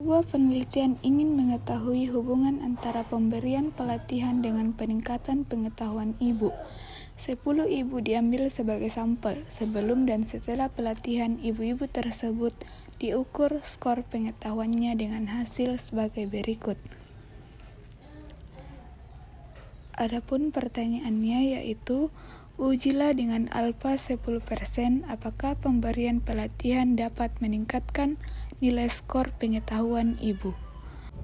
Sebuah penelitian ingin mengetahui hubungan antara pemberian pelatihan dengan peningkatan pengetahuan ibu. 10 ibu diambil sebagai sampel. Sebelum dan setelah pelatihan, ibu-ibu tersebut diukur skor pengetahuannya dengan hasil sebagai berikut. Adapun pertanyaannya yaitu, ujilah dengan alfa 10% apakah pemberian pelatihan dapat meningkatkan nilai skor pengetahuan ibu.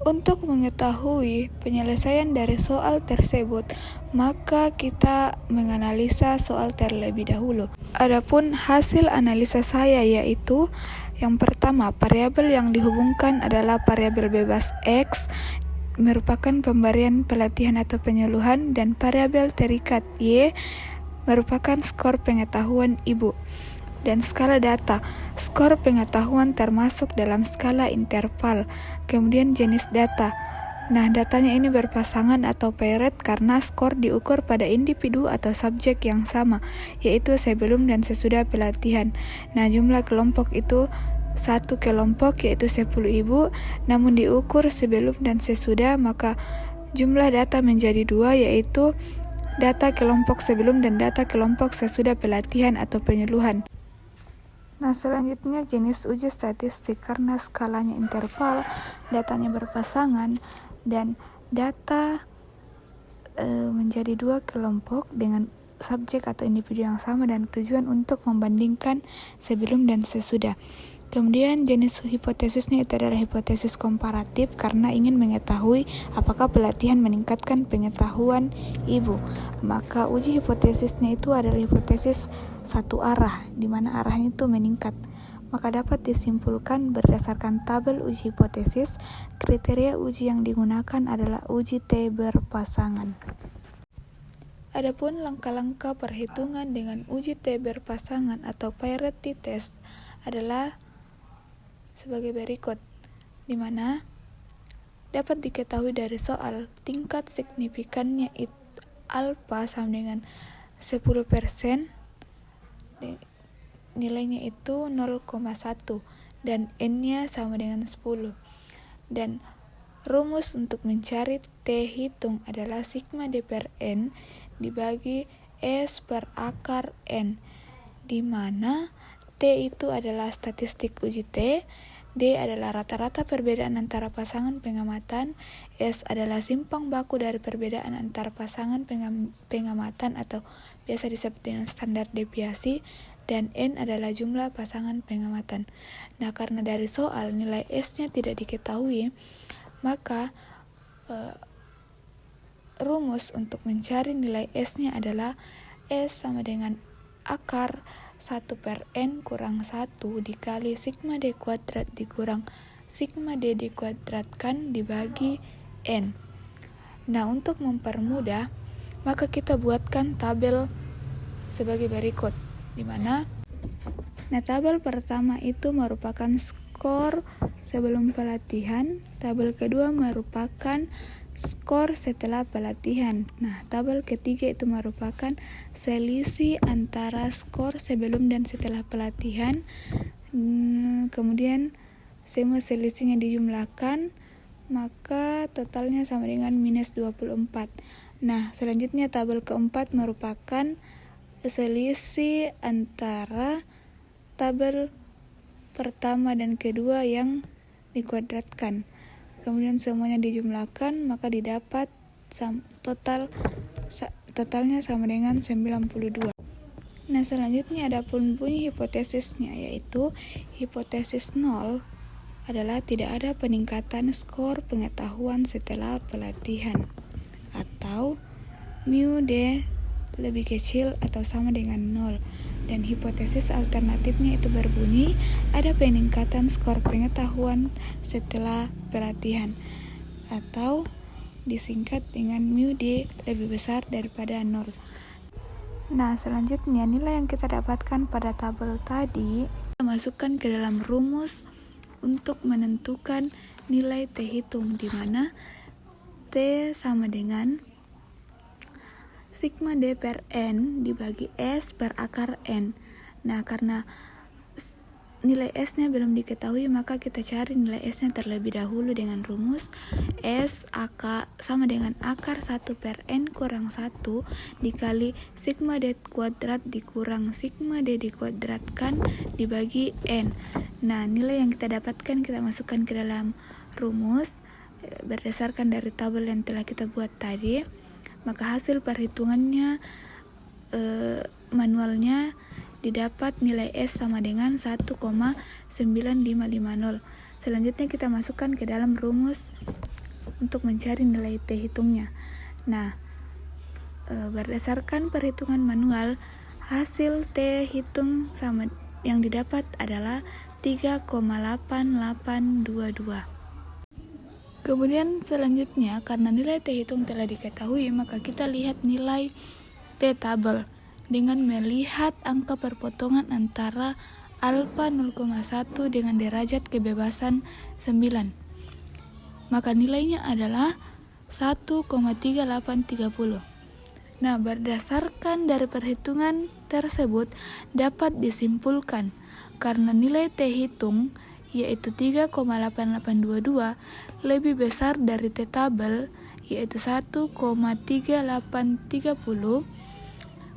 Untuk mengetahui penyelesaian dari soal tersebut, maka kita menganalisa soal terlebih dahulu. Adapun hasil analisa saya yaitu, yang pertama, variabel yang dihubungkan adalah variabel bebas X merupakan pemberian pelatihan atau penyuluhan, dan variabel terikat Y merupakan skor pengetahuan ibu. Dan skala data, skor pengetahuan termasuk dalam skala interval. Kemudian jenis data. Nah, datanya ini berpasangan atau paired karena skor diukur pada individu atau subjek yang sama, yaitu sebelum dan sesudah pelatihan. Nah, jumlah kelompok itu satu kelompok yaitu 10 ibu, namun diukur sebelum dan sesudah, maka jumlah data menjadi 2, yaitu data kelompok sebelum dan data kelompok sesudah pelatihan atau penyuluhan. Nah, selanjutnya jenis uji statistik karena skalanya interval, datanya berpasangan, dan data menjadi 2 kelompok dengan subjek atau individu yang sama dan tujuan untuk membandingkan sebelum dan sesudah. Kemudian jenis hipotesisnya itu adalah hipotesis komparatif karena ingin mengetahui apakah pelatihan meningkatkan pengetahuan ibu. Maka uji hipotesisnya itu adalah hipotesis satu arah, di mana arahnya itu meningkat. Maka dapat disimpulkan berdasarkan tabel uji hipotesis, kriteria uji yang digunakan adalah uji T berpasangan. Adapun langkah-langkah perhitungan dengan uji T berpasangan atau parity test adalah sebagai berikut, di mana dapat diketahui dari soal tingkat signifikannya itu alfa sama dengan 10%, nilainya itu 0,1 dan n-nya sama dengan 10. Dan rumus untuk mencari T hitung adalah sigma D per N dibagi S per akar N, di mana T itu adalah statistik uji T, D adalah rata-rata perbedaan antara pasangan pengamatan, S adalah simpang baku dari perbedaan antara pasangan pengamatan atau biasa disebut dengan standar deviasi, dan N adalah jumlah pasangan pengamatan. Nah, karena dari soal nilai S-nya tidak diketahui, maka rumus untuk mencari nilai S-nya adalah S sama dengan akar 1 per N kurang 1 dikali sigma D kuadrat dikurang sigma D dikuadratkan dibagi N. Nah, untuk mempermudah, maka kita buatkan tabel sebagai berikut, di mana tabel pertama itu merupakan skor sebelum pelatihan, tabel kedua merupakan skor setelah pelatihan. Nah, tabel ketiga itu merupakan selisih antara skor sebelum dan setelah pelatihan. Kemudian semua selisihnya dijumlahkan, maka totalnya sama dengan minus 24. Nah, selanjutnya tabel keempat merupakan selisih antara tabel pertama dan kedua yang dikuadratkan. Kemudian semuanya dijumlahkan, maka didapat totalnya sama dengan 92. Nah, selanjutnya ada pun bunyi hipotesisnya, yaitu hipotesis 0 adalah tidak ada peningkatan skor pengetahuan setelah pelatihan, atau mu D lebih kecil atau sama dengan 0. Dan hipotesis alternatifnya itu berbunyi ada peningkatan skor pengetahuan setelah pelatihan, atau disingkat dengan mu D lebih besar daripada 0. Nah, selanjutnya nilai yang kita dapatkan pada tabel tadi kita masukkan ke dalam rumus untuk menentukan nilai T hitung, di mana T sama dengan sigma D per N dibagi S per akar N. Nah, karena nilai S-nya belum diketahui, maka kita cari nilai S-nya terlebih dahulu dengan rumus S sama dengan akar 1 per N kurang 1 dikali sigma D kuadrat dikurang sigma D dikuadratkan dibagi N. Nah, nilai yang kita dapatkan kita masukkan ke dalam rumus berdasarkan dari tabel yang telah kita buat tadi. Maka hasil perhitungannya manualnya didapat nilai S sama dengan 1,9550. Selanjutnya kita masukkan ke dalam rumus untuk mencari nilai T hitungnya. Nah, berdasarkan perhitungan manual, hasil T hitung sama yang didapat adalah 3,8822. Kemudian selanjutnya, karena nilai T hitung telah diketahui, maka kita lihat nilai T tabel dengan melihat angka perpotongan antara alfa 0,1 dengan derajat kebebasan 9. Maka nilainya adalah 1,3830. Nah, berdasarkan dari perhitungan tersebut dapat disimpulkan karena nilai T hitung yaitu 3,8822 lebih besar dari T tabel yaitu 1,3830,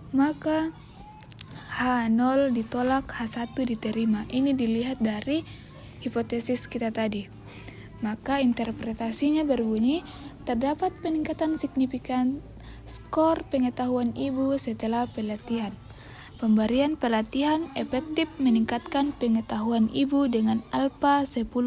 maka H0 ditolak, H1 diterima. Ini dilihat dari hipotesis kita tadi. Maka interpretasinya berbunyi, terdapat peningkatan signifikan skor pengetahuan ibu setelah pelatihan. Pemberian pelatihan efektif meningkatkan pengetahuan ibu dengan alfa 10%.